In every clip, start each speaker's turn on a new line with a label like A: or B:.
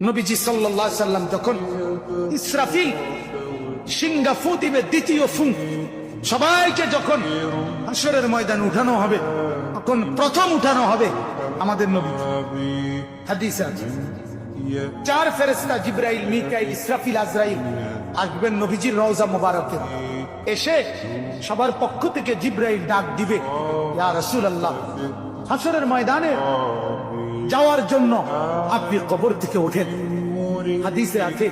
A: নবীজি সাল্লাল্লাহু আলাইহি সাল্লাম যখন ইসরাফিল সিংহা ফু দিবে, দ্বিতীয় ফু, সবাইকে যখন হাসরের ময়দানে উঠানো হবে, তখন প্রথম উঠানো হবে আমাদের নবী। হাদিসে আছে চার ফেরেশতা জিবরাইল, মিকাইল, ইসরাফিল, আজরাইল আসবেন নবীজির রওজা মোবারকে। এসে সবার পক্ষ থেকে জিবরাইল ডাক দিবে, ইয়া রাসূলুল্লাহ, হাসরের ময়দানে যাওয়ার জন্য আপনি কবর থেকে ওঠেন। হাদিসে আছে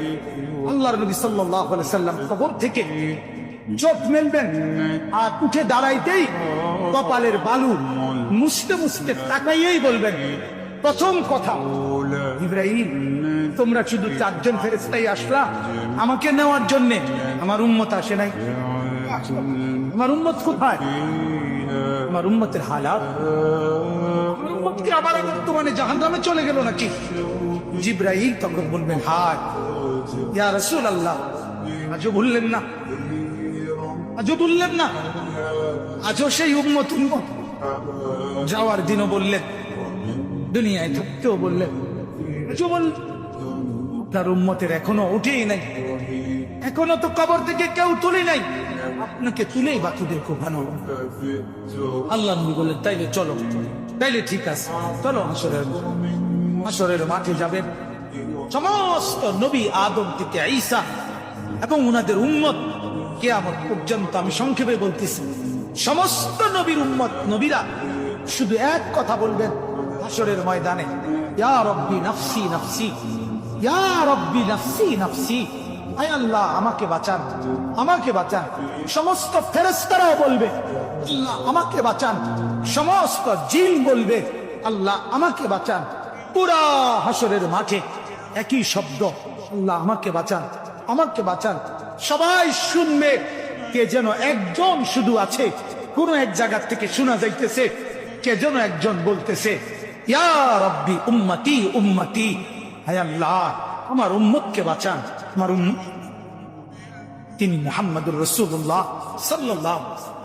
A: আল্লাহর নবী সাল্লাল্লাহু আলাইহি সাল্লাম কবর থেকে চোখ মেলবেন আর উঠে দাঁড়াইতেই কপালের বালু মুছতে মুছতে তাকাইয়েই বলবেন প্রথম কথা, ইব্রাহিম, তোমরা শুধু চারজন ফেরেশতাই আসলা আমাকে নেওয়ার জন্য, আমার উম্মত আসে নাই। আমার উম্মত কোথায়? আমার উম্মতের হালাত, আমার উম্মতকে আবার বর্তমানে জাহান্নামে চলে গেল নাকি? জিবরাইল তখন বলবেন, হায় ইয়া রাসূলুল্লাহ, আজও বললেন না, আজও বললেন না, আজও সেই উম্মত যাওয়ার দিনও বললেন, দুনিয়ায় থাকতেও বললেন, আজও বললেন। তার উম্মতের এখনো উঠেই নাই, এখনো তো কবর থেকে কেউ তুলে নাই, আপনাকে তুলেই বাকিদের কোভানো। আল্লাহ নবী বললেন, তাইলে চলো, তাইলে ঠিক আছে, চলো হাসরের মাঠে যাবেন। সমস্ত নবী আদম থেকে ঈসা এবং উনাদের উম্মত কিয়ামত পর্যন্ত, আমি সংক্ষেপে বলতেছি, সমস্ত নবীর উম্মত, নবীরা শুধু এক কথা বলবেন হাসরের ময়দানে, ইয়া রব্বি নাফসি নাফসি, ইয়া রব্বি নাফসি নাফসি, আয় আল্লাহ আমাকে বাঁচান, আমাকে বাঁচান। সমস্ত ফেরেশতারাও বলবে, আল্লাহ আমাকে বাঁচান। সমস্ত জিন বলবে, আল্লাহ আমাকে বাঁচান। পুরা হাসরের মাঠে একই শব্দ, আল্লাহ আমাকে বাঁচান, আমাকে বাঁচান। সবাই শুনবে, কে যেন একজন শুধু আছে, কোন এক জায়গা থেকে শোনা যাইতেছে, কে যেন একজন বলতেছে, ইয়া রব্বি উম্মতি উম্মতি, হায় আল্লাহ আমার উম্মতকে বাঁচান, আমার উম্মত। তিনি মুহাম্মদুর রাসূলুল্লাহ সাল্লাল্লাহু আলাইহি ওয়াসাল্লাম।